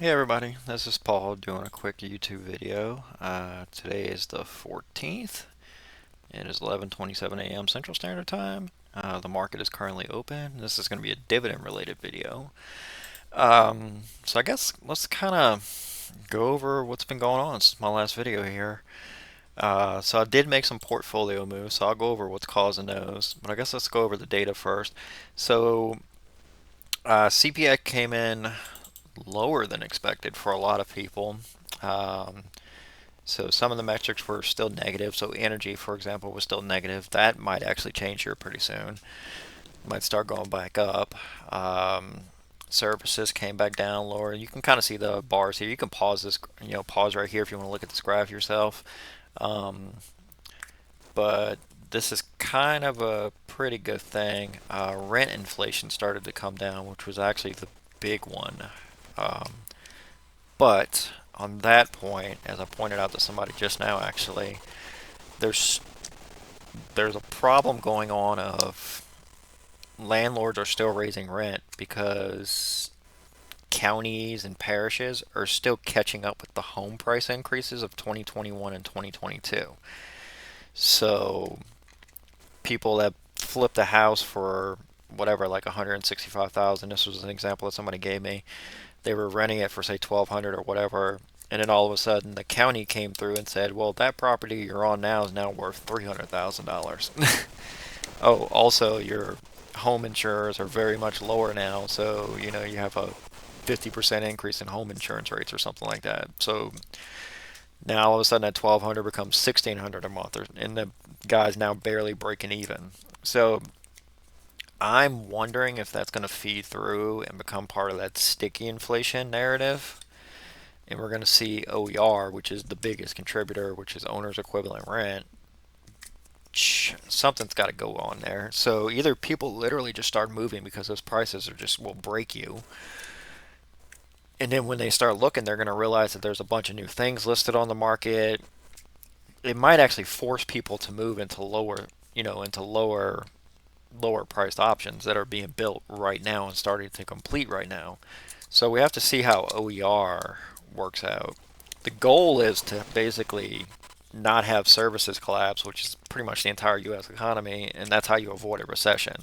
Hey everybody, this is Paul doing a quick YouTube video. Today is the 14th. It is 11:27 a.m. Central Standard Time. The market is currently open. This is going to be a dividend related video. So I guess let's kind of go over what's been going on since my last video here. So I did make some portfolio moves, so I'll go over what's causing those. But I guess let's go over the data first. So CPI came in lower than expected for a lot of people. Um, so some of the metrics were still negative. So energy, for example, was still negative. That might actually change here pretty soon. Might start going back up. Services came back down lower. You can kind of see the bars here. You can pause this, pause right here if you want to look at this graph yourself. Um, but this is kind of a pretty good thing. Rent inflation started to come down, which was actually the big one. Um, but on that point, as I pointed out to somebody just now, actually, there's there's a problem going on of landlords are still raising rent because counties and parishes are still catching up with the home price increases of 2021 and 2022. So people that flipped a house for whatever, like 165,000. This was an example that somebody gave me. They were renting it for say 1,200 or whatever, and then all of a sudden the county came through and said, "Well, that property you're on now is now worth $300,000." Oh, also your home insurers are very much lower now, so you have a 50% increase in home insurance rates or something like that. So now all of a sudden that 1,200 becomes 1,600 a month, and the guy's now barely breaking even. So I'm wondering if that's going to feed through and become part of that sticky inflation narrative. And we're going to see OER, which is the biggest contributor, which is owner's equivalent rent. Something's got to go on there. So either people literally just start moving because those prices are just will break you. And then when they start looking, they're going to realize that there's a bunch of new things listed on the market. It might actually force people to move into lower priced options that are being built right now and starting to complete right now. So we have to see how OER works out. The goal is to basically not have services collapse, which is pretty much the entire US economy, and that's how you avoid a recession.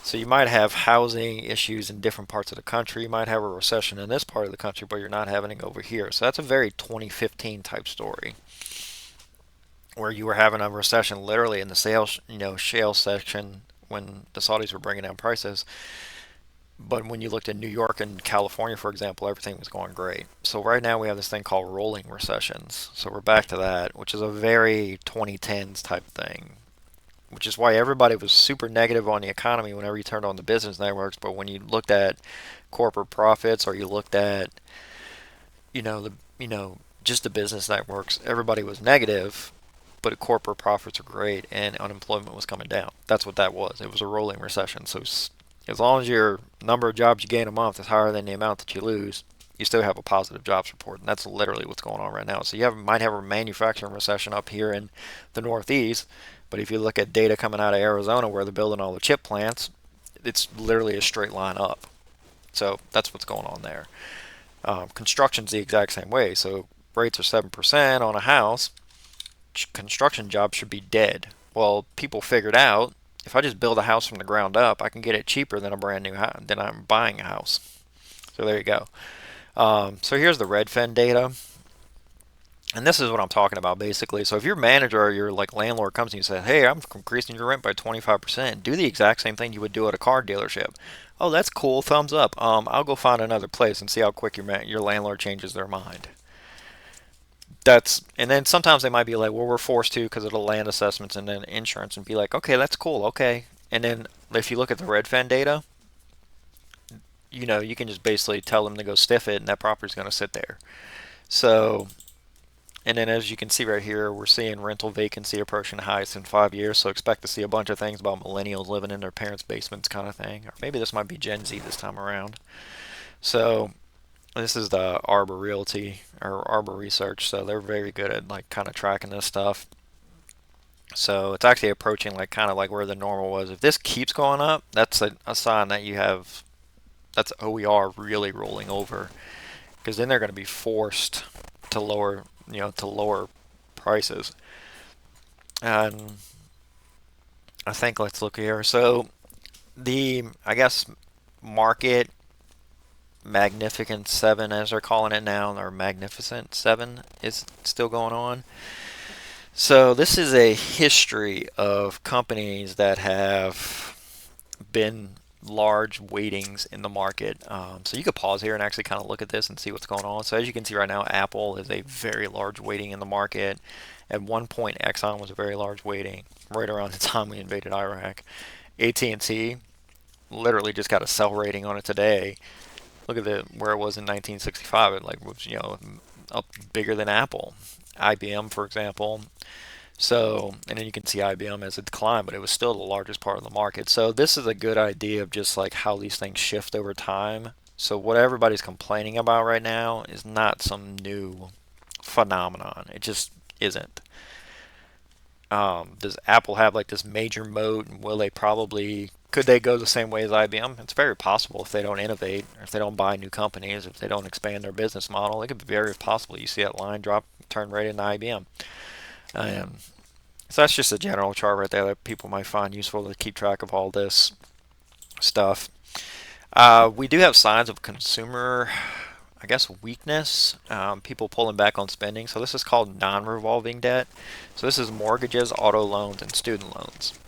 So you might have housing issues in different parts of the country. You might have a recession in this part of the country, but you're not having it over here. So that's a very 2015 type story where you were having a recession literally in the shale section when the Saudis were bringing down prices. But when you looked at New York and California, for example, everything was going great. So right now we have this thing called rolling recessions. So we're back to that, which is a very 2010s type thing, which is why everybody was super negative on the economy whenever you turned on the business networks. But when you looked at corporate profits or you looked at, the, just the business networks, everybody was negative, but corporate profits are great and unemployment was coming down. That's what that was. It was a rolling recession. So as long as your number of jobs you gain a month is higher than the amount that you lose, you still have a positive jobs report, and that's literally what's going on right now. So might have a manufacturing recession up here in the Northeast, but if you look at data coming out of Arizona where they're building all the chip plants, it's literally a straight line up. So that's what's going on there. Construction's the exact same way. So rates are 7% on a house. Construction jobs should be dead. Well, people figured out if I just build a house from the ground up, I can get it cheaper than a brand new house than I'm buying a house. So there you go. So here's the Redfin data. And this is what I'm talking about basically. So if your manager or your like landlord comes to you and says, "Hey, I'm increasing your rent by 25%," do the exact same thing you would do at a car dealership. Oh, that's cool. Thumbs up. I'll go find another place and see how quick your landlord changes their mind. And then sometimes they might be like, "Well, we're forced to because of the land assessments and then insurance," and be like, "Okay, that's cool. Okay." And then if you look at the Redfin data, you can just basically tell them to go stiff it, and that property's going to sit there. So and then as you can see right here, we're seeing rental vacancy approaching the highest in 5 years. So expect to see a bunch of things about millennials living in their parents' basements kind of thing. Or maybe this might be Gen Z this time around. So this is the Arbor Realty or Arbor Research. So they're very good at like kind of tracking this stuff. So it's actually approaching like kind of like where the normal was. If this keeps going up, that's a sign that that's OER really rolling over. because then they're going to be forced to lower, to lower prices. And I think, let's look here. So I guess, market Magnificent Seven, as they're calling it now, or Magnificent Seven, is still going on. So this is a history of companies that have been large weightings in the market. So you could pause here and actually kind of look at this and see what's going on. So as you can see right now, Apple is a very large weighting in the market. At one point, Exxon was a very large weighting right around the time we invaded Iraq. AT&T literally just got a sell rating on it today. Look at where it was in 1965. It like was, up bigger than Apple. IBM, for example. So, and then you can see IBM as a decline, but it was still the largest part of the market. So this is a good idea of just like how these things shift over time. So what everybody's complaining about right now is not some new phenomenon. It just isn't. Does Apple have like this major moat, and could they go the same way as IBM? It's very possible if they don't innovate, or if they don't buy new companies, if they don't expand their business model. It could be very possible. You see that line drop, turn right into IBM. So that's just a general chart right there that people might find useful to keep track of all this stuff. We do have signs of consumer, I guess, weakness. People pulling back on spending. So this is called non-revolving debt. So this is mortgages, auto loans, and student loans.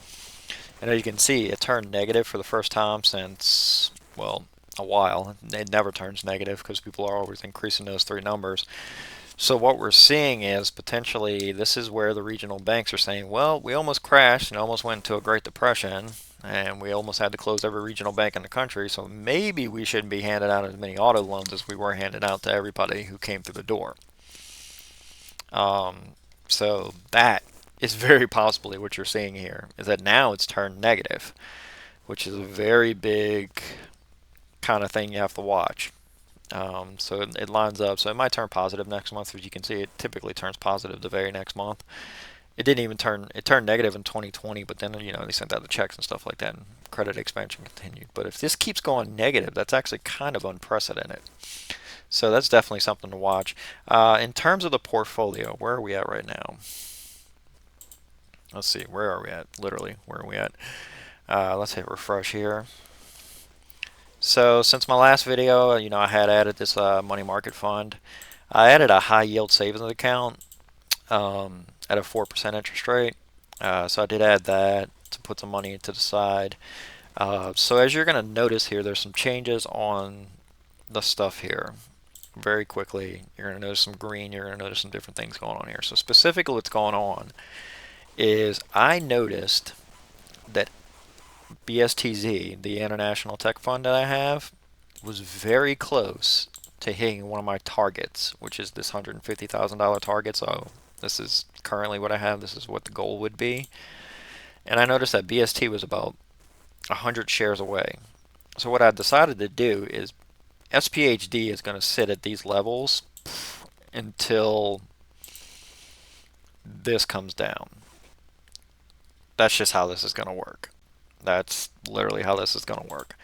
And as you can see, it turned negative for the first time since, well, a while. It never turns negative because people are always increasing those three numbers. So what we're seeing is potentially this is where the regional banks are saying, well, we almost crashed and almost went into a Great Depression, and we almost had to close every regional bank in the country, so maybe we shouldn't be handing out as many auto loans as we were handing out to everybody who came through the door. So that is very possibly what you're seeing here, is that now it's turned negative, which is a very big kind of thing you have to watch. So it lines up. So it might turn positive next month. As you can see, it typically turns positive the very next month. It didn't even turn. It turned negative in 2020, but then they sent out the checks and stuff like that, and credit expansion continued. But if this keeps going negative, that's actually kind of unprecedented. So that's definitely something to watch. In terms of the portfolio, where are we at right now? Let's see. Where are we at? Literally, where are we at? Let's hit refresh here. So since my last video, I had added this money market fund. I added a high yield savings account at a 4% interest rate. So I did add that to put some money to the side. So as you're going to notice here, there's some changes on the stuff here. Very quickly, you're going to notice some green. You're going to notice some different things going on here. So specifically what's going on is I noticed that BSTZ, the international tech fund that I have, was very close to hitting one of my targets, which is this $150,000 target. So this is currently what I have. This is what the goal would be. And I noticed that BST was about 100 shares away. So what I decided to do is SPHD is going to sit at these levels until this comes down. That's just how this is going to work. That's literally how this is going to work.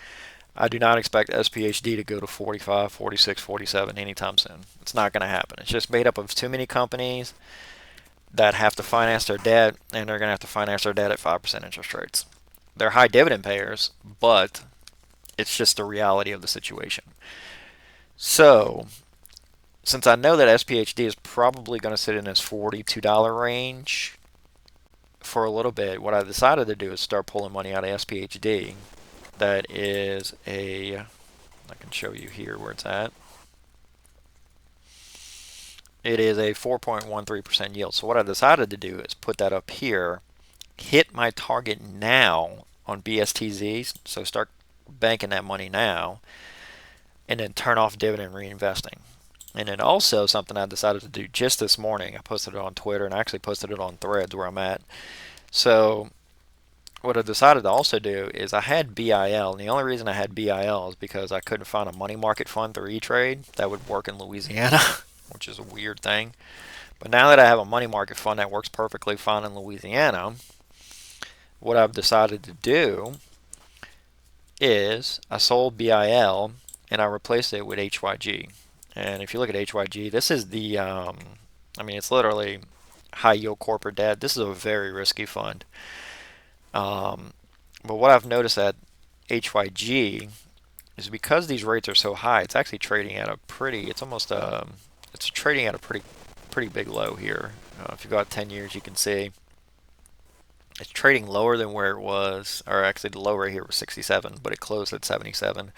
I do not expect SPHD to go to 45, 46, 47 anytime soon. It's not going to happen. It's just made up of too many companies that have to finance their debt, and they're going to have to finance their debt at 5% interest rates. They're high dividend payers, but it's just the reality of the situation. So, since I know that SPHD is probably going to sit in this $42 range for a little bit, what I decided to do is start pulling money out of SPHD. That is I can show you here where it's at. It is a 4.13% yield. So what I decided to do is put that up here, hit my target now on BSTZ, so start banking that money now, and then turn off dividend reinvesting. And then also something I decided to do just this morning, I posted it on Twitter and I actually posted it on Threads where I'm at. So what I decided to also do is I had BIL, and the only reason I had BIL is because I couldn't find a money market fund through E-Trade that would work in Louisiana, which is a weird thing. But now that I have a money market fund that works perfectly fine in Louisiana, what I've decided to do is I sold BIL and I replaced it with HYG. And if you look at HYG, this is the, I mean, it's literally high yield corporate debt. This is a very risky fund. Um, but what I've noticed at HYG is because these rates are so high, it's actually trading at a pretty, it's almost, it's trading at a pretty big low here. If you go out 10 years, you can see it's trading lower than where it was, or actually the low right here was 67, but it closed at 77.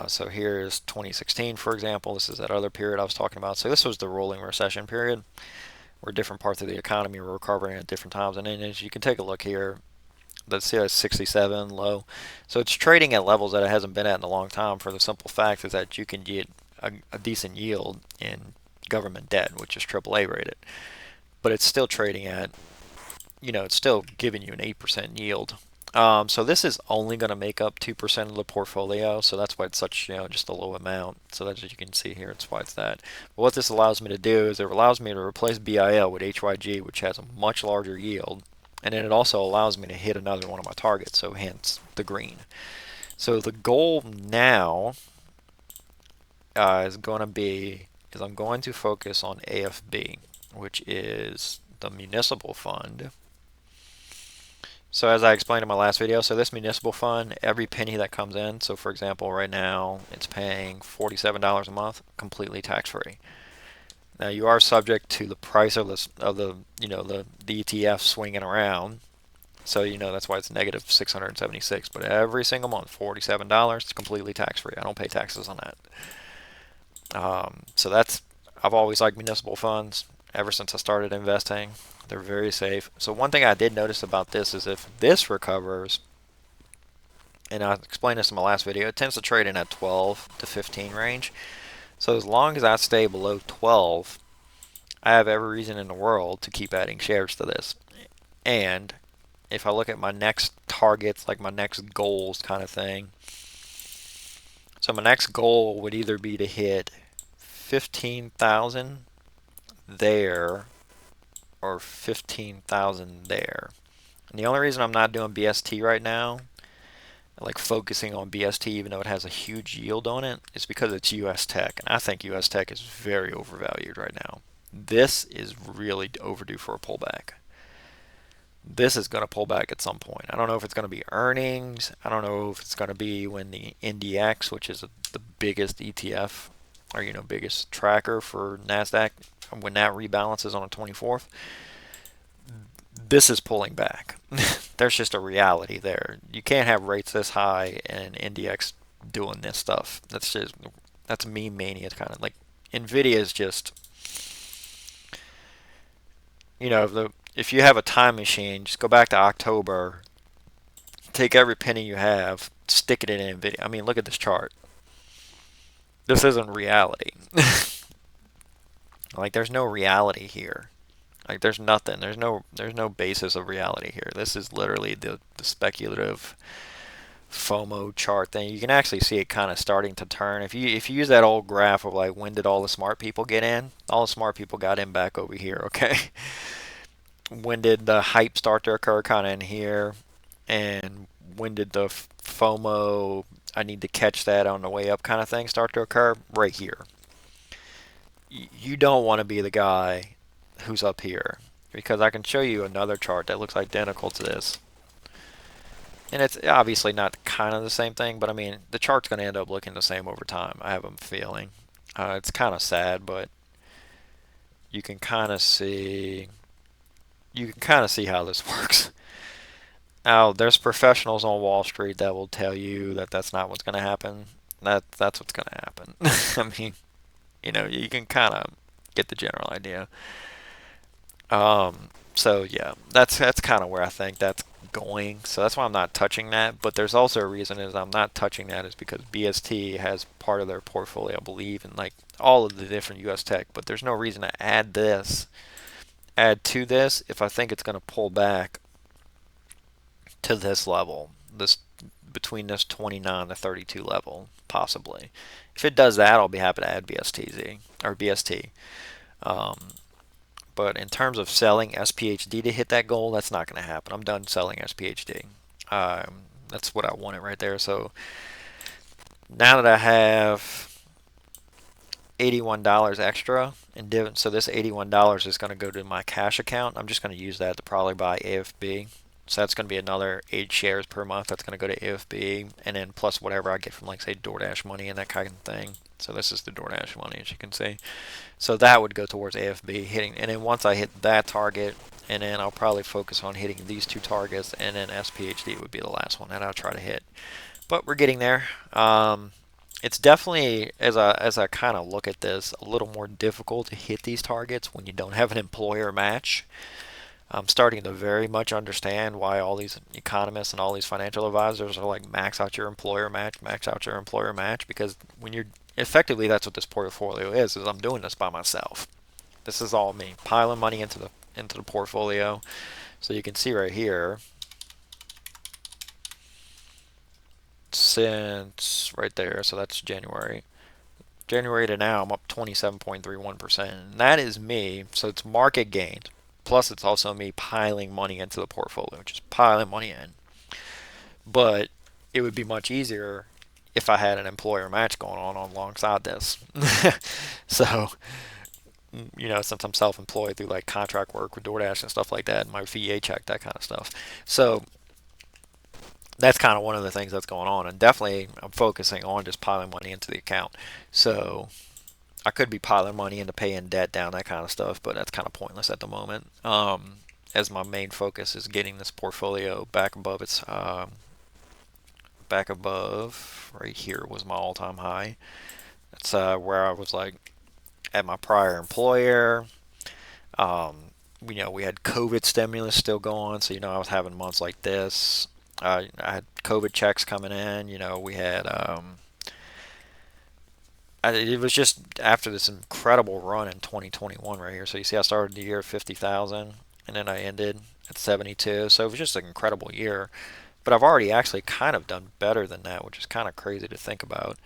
So here's 2016, for example. This is that other period I was talking about. So this was the rolling recession period, where different parts of the economy were recovering at different times. And then as you can take a look here, let's see, it's 67 low. So it's trading at levels that it hasn't been at in a long time, for the simple fact is that you can get a decent yield in government debt, which is AAA rated. But it's still trading at, it's still giving you an 8% yield. So this is only going to make up 2% of the portfolio, so that's why it's such, just a low amount. So that's what you can see here. It's why it's that. But what this allows me to do is it allows me to replace BIL with HYG, which has a much larger yield, and then it also allows me to hit another one of my targets, so hence the green. So the goal now is going to be is I'm going to focus on AFB, which is the municipal fund. So as I explained in my last video, so this municipal fund, every penny that comes in, so for example, right now it's paying $47 a month, completely tax-free. Now you are subject to the price of the ETF swinging around. So that's why it's negative 676. But every single month, $47, it's completely tax-free. I don't pay taxes on that. So I've always liked municipal funds ever since I started investing. They're very safe. So one thing I did notice about this is if this recovers, and I explained this in my last video, it tends to trade in that 12 to 15 range. So as long as I stay below 12, I have every reason in the world to keep adding shares to this. And if I look at my next targets, like my next goals kind of thing, so my next goal would either be to hit 15,000 there or 15,000 there. And the only reason I'm not doing BST right now, like focusing on BST even though it has a huge yield on it, is because it's US tech. And I think US tech is very overvalued right now. This is really overdue for a pullback. This is going to pull back at some point. I don't know if it's going to be earnings. I don't know if it's going to be when the NDX, which is the biggest ETF or biggest tracker for NASDAQ, when that rebalances on the 24th. This is pulling back. There's just a reality there. You can't have rates this high and NDX doing this stuff. That's meme mania. It's kind of like Nvidia is just, if you have a time machine, just go back to October, take every penny you have, stick it in Nvidia. I mean, look at this chart. This isn't reality. Like, there's no reality here. Like, there's nothing. There's no basis of reality here. This is literally the speculative FOMO chart thing. You can actually see it kind of starting to turn. If you use that old graph of like when did all the smart people get in? All the smart people got in back over here, okay? When did the hype start to occur? Kind of in here. And when did the FOMO, I need to catch that on the way up kind of thing start to occur? Right here. You don't want to be the guy who's up here, because I can show you another chart that looks identical to this. And it's obviously not kind of the same thing, but I mean, the chart's going to end up looking the same over time, I have a feeling. It's kind of sad, but you can kind of see how this works. Now, there's professionals on Wall Street that will tell you that that's not what's going to happen. That's what's going to happen. I mean, you can kind of get the general idea. So yeah, that's kind of where I think that's going. So that's why I'm not touching that. But there's also a reason is I'm not touching that is because BST has part of their portfolio, I believe, in like all of the different US tech. But there's no reason to add to this if I think it's going to pull back to this level, this between this 29 to 32 level, possibly. If it does that, I'll be happy to add BSTZ or BST. But in terms of selling SPHD to hit that goal, that's not going to happen. I'm done selling SPHD. That's what I wanted right there. So now that I have $81 extra in dividends. So this $81 is going to go to my cash account. I'm just going to use that to probably buy AFB. So that's going to be another 8 shares per month. That's going to go to AFB, and then plus whatever I get from, like, say, DoorDash money and that kind of thing. So this is the DoorDash money, as you can see. So that would go towards AFB hitting, and then once I hit that target, and then I'll probably focus on hitting these two targets, and then SPHD would be the last one that I'll try to hit. But we're getting there. It's definitely, as I kind of look at this, a little more difficult to hit these targets when you don't have an employer match. I'm starting to very much understand why all these economists and all these financial advisors are like, max out your employer match, max out your employer match, because when you're effectively, that's what this portfolio is I'm doing this by myself. This is all me piling money into the portfolio. So you can see right here, since right there, so that's January. January to now, I'm up 27.31%. And that is me. So it's market gains. Plus, it's also me piling money into the portfolio, just piling money in. But it would be much easier if I had an employer match going on alongside this. So, since I'm self-employed through like contract work with DoorDash and stuff like that, my VA check, that kind of stuff. So that's kind of one of the things that's going on. And definitely, I'm focusing on just piling money into the account. So I could be piling money into paying debt down, that kind of stuff, but that's kind of pointless at the moment. As my main focus is getting this portfolio back above right here was my all-time high. That's where I was like at my prior employer. We had COVID stimulus still going, so I was having months like this. I had COVID checks coming in. We had it was just after this incredible run in 2021 right here. So you see, I started the year at 50,000, and then I ended at 72. So it was just an incredible year. But I've already actually kind of done better than that, which is kind of crazy to think about.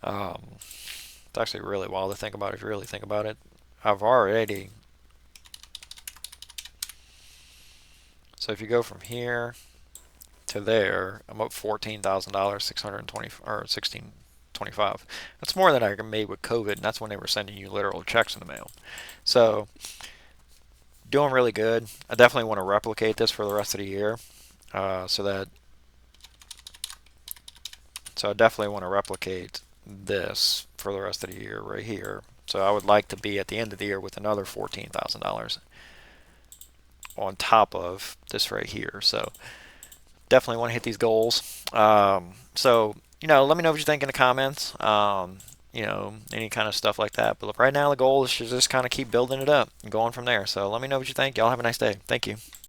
It's actually really wild to think about if you really think about it. I've already. So if you go from here to there, I'm up $14,000, 620 or 1625. That's more than I made with COVID, and that's when they were sending you literal checks in the mail. So doing really good. I definitely want to replicate this for the rest of the year. So I definitely want to replicate this for the rest of the year right here. So I would like to be at the end of the year with another $14,000 on top of this right here. So definitely want to hit these goals. Let me know what you think in the comments. Any kind of stuff like that. But right now the goal is to just kind of keep building it up and going from there. So let me know what you think. Y'all have a nice day. Thank you.